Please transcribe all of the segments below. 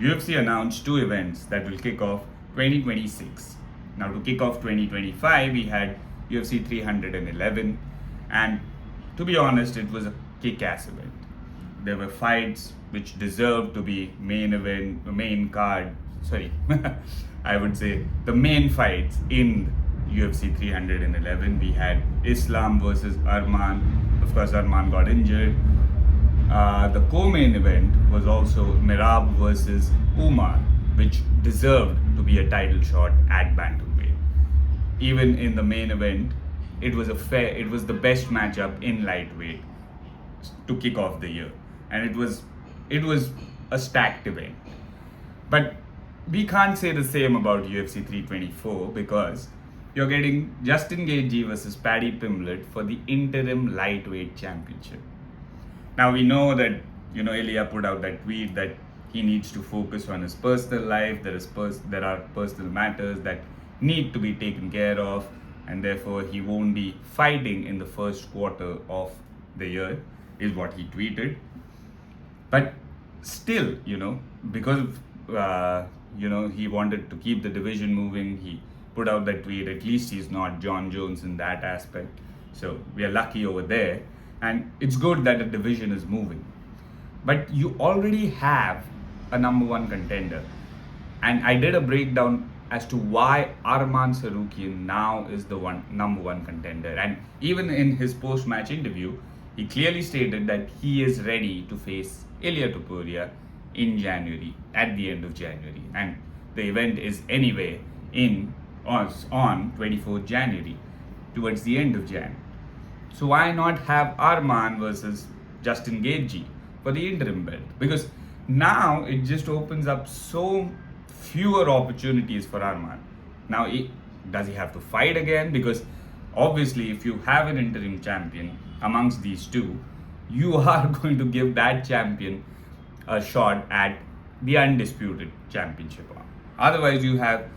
UFC announced two events that will kick off 2026. Now, to kick off 2025, we had UFC 311, and to be honest, it was a kick-ass event. There were fights which deserved to be main event, main card. Sorry, I would say the main fights in UFC 311. We had Islam versus Arman. Of course, Arman got injured. The co-main event was also Merab versus Umar, which deserved to be a title shot at bantamweight. Even in the main event, it was the best matchup in lightweight to kick off the year, and it was a stacked event. But we can't say the same about UFC 324 because you're getting Justin Gaethje versus Paddy Pimblett for the interim lightweight championship. Now we know that Ilya put out that tweet that he needs to focus on his personal life. There are personal matters that need to be taken care of, and therefore he won't be fighting in the first quarter of the year, is what he tweeted. But still, because he wanted to keep the division moving, he put out that tweet. At least he's not John Jones in that aspect. So we are lucky over there. And it's good that the division is moving. But you already have a number one contender. And I did a breakdown as to why Arman Tsarukyan now is the number one contender. And even in his post-match interview, he clearly stated that he is ready to face Ilia Topuria in January, at the end of January. And the event is anyway on 24th January, towards the end of Jan. So why not have Arman versus Justin Gaethje for the interim belt? Because now it just opens up so fewer opportunities for Arman. Now, does he have to fight again? Because obviously, if you have an interim champion amongst these two, you are going to give that champion a shot at the undisputed championship. Otherwise, you have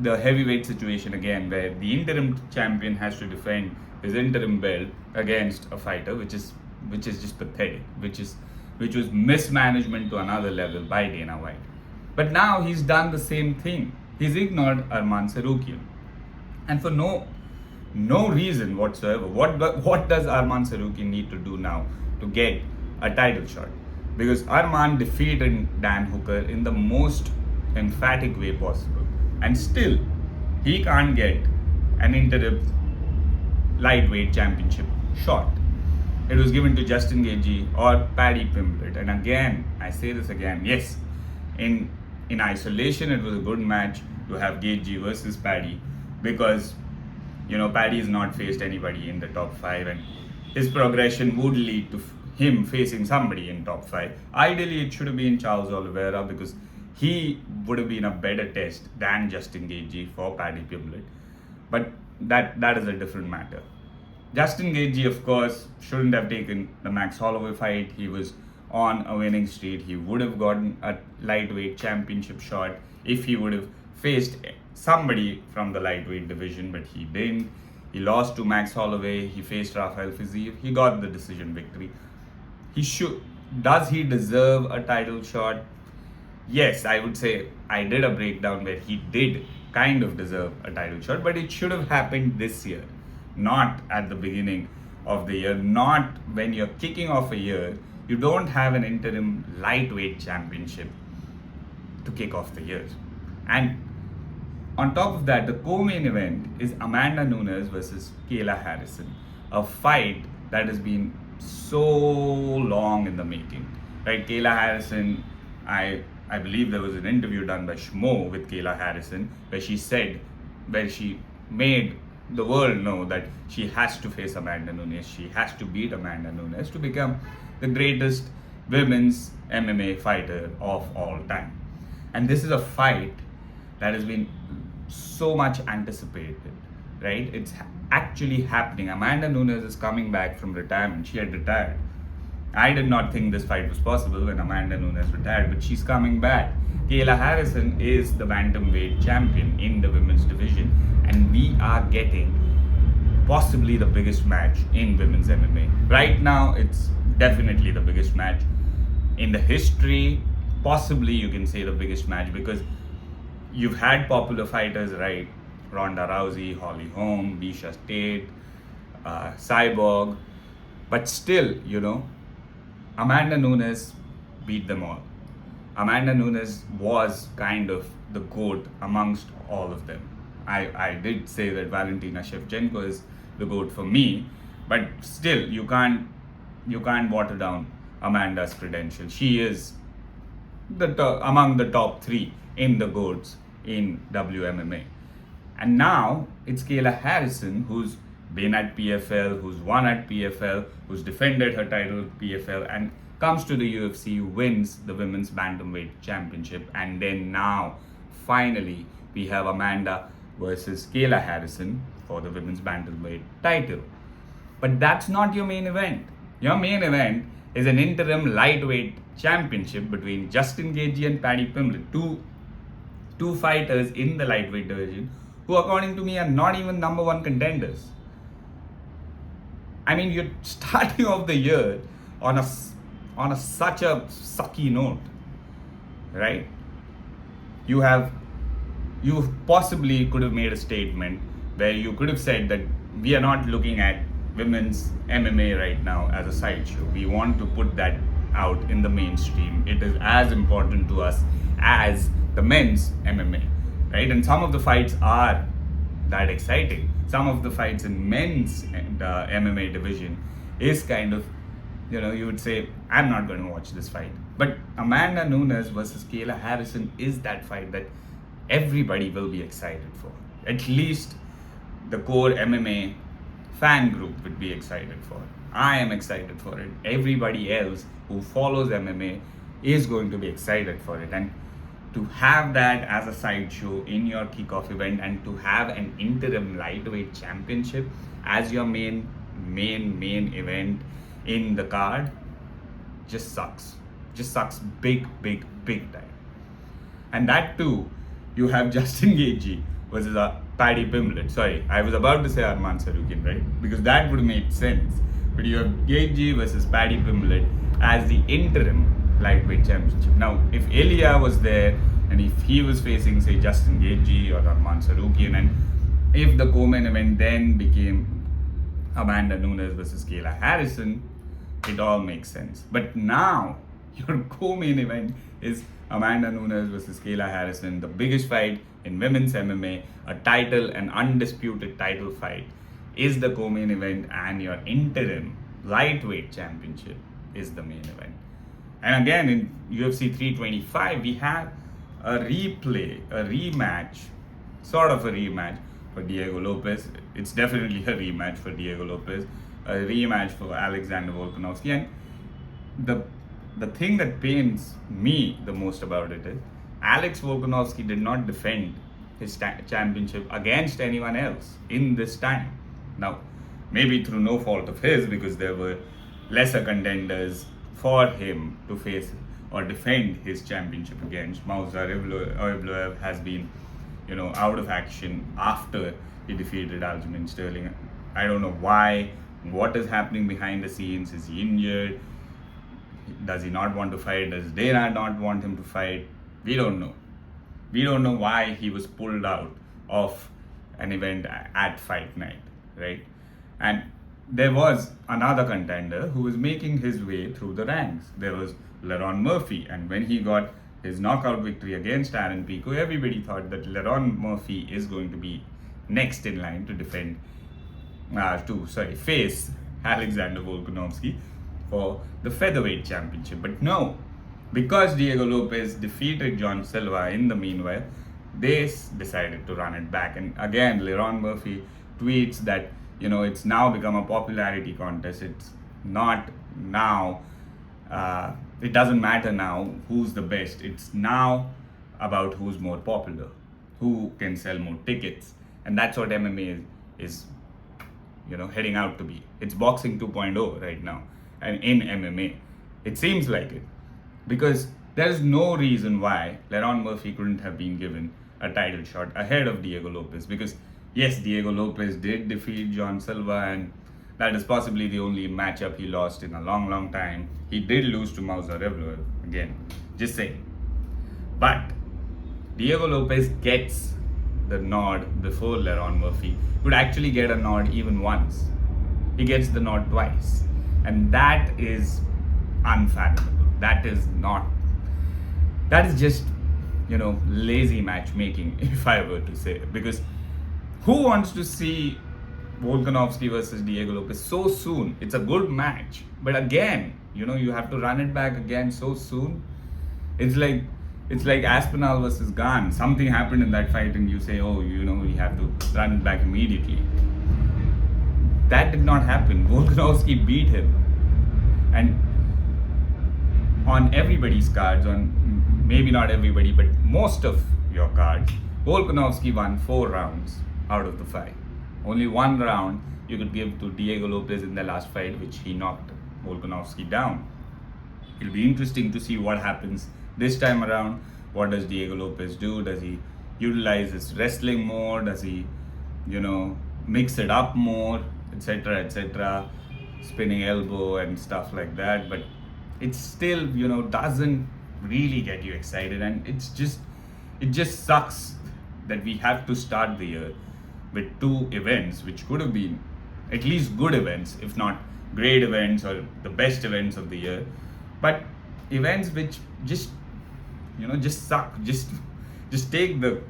the heavyweight situation again, where the interim champion has to defend his interim belt against a fighter, which is just pathetic, which was mismanagement to another level by Dana White. But now he's done the same thing. He's ignored Arman Tsarukyan, and for no reason whatsoever. What does Arman Tsarukyan need to do now to get a title shot? Because Arman defeated Dan Hooker in the most emphatic way possible, and still he can't get an interim lightweight championship shot. It was given to Justin Gaethje or Paddy Pimblett. And again, I say this again, yes, in isolation it was a good match to have Gaethje versus Paddy, because Paddy has not faced anybody in the top 5, and his progression would lead to him facing somebody in top 5. Ideally it should have been Charles Oliveira, because he would have been a better test than Justin Gaethje for Paddy Pimblett. But that is a different matter. Justin Gaethje, of course, shouldn't have taken the Max Holloway fight. He was on a winning streak. He would have gotten a lightweight championship shot if he would have faced somebody from the lightweight division, but he didn't. He lost to Max Holloway. He faced Rafael Fiziev. He got the decision victory. Does he deserve a title shot? Yes, I would say I did a breakdown where he did kind of deserve a title shot, but it should have happened this year, not at the beginning of the year, not when you're kicking off a year. You don't have an interim lightweight championship to kick off the year. And on top of that, the co-main event is Amanda Nunes versus Kayla Harrison, a fight that has been so long in the making, right? Kayla Harrison, I believe there was an interview done by Shmo with Kayla Harrison where she made the world know that she has to face Amanda Nunes. She has to beat Amanda Nunes to become the greatest women's MMA fighter of all time. And this is a fight that has been so much anticipated, right? It's actually happening. Amanda Nunes is coming back from retirement. She had retired. I did not think this fight was possible when Amanda Nunes retired, but she's coming back. Kayla Harrison is the bantamweight champion in the women's division, and we are getting possibly the biggest match in women's MMA. Right now, it's definitely the biggest match in the history possibly you can say the biggest match, because you've had popular fighters, right? Ronda Rousey, Holly Holm, Bisha Tate, Cyborg, but still, Amanda Nunes beat them all. Amanda Nunes was kind of the GOAT amongst all of them. I did say that Valentina Shevchenko is the GOAT for me, but still you can't water down Amanda's credentials. She is among the top three in the GOATs in WMMA. And now it's Kayla Harrison, who's been at PFL, who's won at PFL, who's defended her title at PFL, and comes to the UFC, wins the women's bantamweight championship, and then now finally we have Amanda versus Kayla Harrison for the women's bantamweight title. But that's not your main event. Your main event is an interim lightweight championship between Justin Gaethje and Paddy Pimblett, two fighters in the lightweight division who, according to me, are not even number one contenders. I mean, you're starting off the year on such a sucky note, right? You possibly could have made a statement where you could have said that we are not looking at women's MMA right now as a sideshow. We want to put that out in the mainstream. It is as important to us as the men's MMA, right? And some of the fights are that exciting. Some of the fights in men's MMA division is kind of, you would say, I'm not going to watch this fight. But Amanda Nunes versus Kayla Harrison is that fight that everybody will be excited for. At least the core MMA fan group would be excited for it. I am excited for it. Everybody else who follows MMA is going to be excited for it. And to have that as a sideshow in your kickoff event, and to have an interim lightweight championship as your main event in the card just sucks. Just sucks big time. And that too, you have Justin Gaethje versus Paddy Pimblett. Sorry, I was about to say Arman Sarukian, right? Because that would make sense. But you have Gaethje versus Paddy Pimblett as the interim lightweight championship. Now, if Ilya was there and if he was facing, say, Justin Gaethje or Arman Sarukian, and if the co-main event then became Amanda Nunes versus Kayla Harrison, it all makes sense. But now your co-main event is Amanda Nunes versus Kayla Harrison, the biggest fight in women's MMA, a title, an undisputed title fight, is the co-main event, and your interim lightweight championship is the main event. And again, in UFC 325, we have a rematch for Diego Lopez. It's definitely a rematch for Diego Lopez, a rematch for Alexander Volkanovski. And the thing that pains me the most about it is Alex Volkanovski did not defend his championship against anyone else in this time. Now, maybe through no fault of his, because there were lesser contenders for him to face or defend his championship against. Movsar Evloev has been, out of action after he defeated Aljamain Sterling. I don't know why. What is happening behind the scenes? Is he injured? Does he not want to fight? Does Dana not want him to fight? We don't know. We don't know why he was pulled out of an event at Fight Night, right? And there was another contender who was making his way through the ranks. There was Leron Murphy, and when he got his knockout victory against Aaron Pico, everybody thought that Leron Murphy is going to be next in line to face Alexander Volkanovski for the featherweight championship. But no, because Diego Lopez defeated John Silva in the meanwhile, they decided to run it back. And again, Leron Murphy tweets that, it's now become a popularity contest. It's not now, it doesn't matter now who's the best. It's now about who's more popular, who can sell more tickets. And that's what MMA is heading out to be. It's boxing 2.0 right now. And in MMA, it seems like it. Because there is no reason why Leron Murphy couldn't have been given a title shot ahead of Diego Lopez. Because yes, Diego Lopez did defeat John Silva, and that is possibly the only matchup he lost in a long time. He did lose to Movsar Evloev, again, just saying. But Diego Lopez gets the nod before Leron Murphy. Would actually get a nod even once. He gets the nod twice. And that is unfathomable. That is not, that is just, lazy matchmaking, if I were to say. Because who wants to see Volkanovski versus Diego Lopez so soon? It's a good match. But again, you have to run it back again so soon. It's like Aspinall versus Gane. Something happened in that fight, and you say, "Oh, we have to run it back immediately." That did not happen. Volkanovski beat him, and on everybody's cards, on maybe not everybody, but most of your cards, Volkanovski won 4 rounds out of the 5. Only 1 round you could give to Diego Lopez in the last fight, which he knocked Volkanovski down. It'll be interesting to see what happens this time around. What does Diego Lopez do? Does he utilize his wrestling more? Does he, mix it up more, etc., etc., spinning elbow and stuff like that? But it still, doesn't really get you excited, and it just sucks that we have to start the year with 2 events, which could have been at least good events, if not great events or the best events of the year, but events which just suck, just take the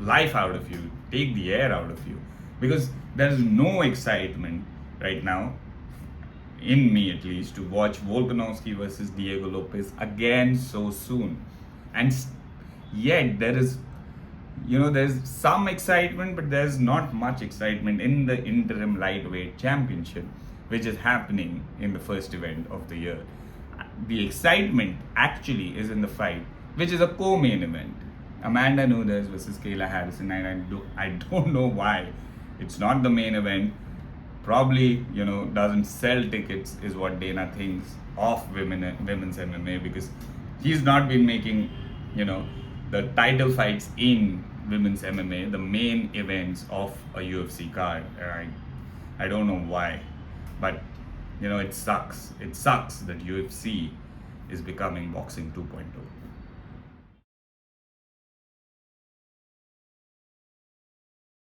life out of you, take the air out of you, because there's no excitement right now, in me at least, to watch Volkanovski versus Diego Lopez again so soon. And yet there is, there's some excitement, but there's not much excitement in the interim lightweight championship, which is happening in the first event of the year. The excitement actually is in the fight, which is a co-main event, Amanda Nunes versus Kayla Harrison, and I don't know why it's not the main event. Probably, doesn't sell tickets, is what Dana thinks of women's MMA, because he's not been making, the title fights in women's MMA the main events of a UFC card. I don't know why, but it sucks. It sucks that UFC is becoming boxing 2.0.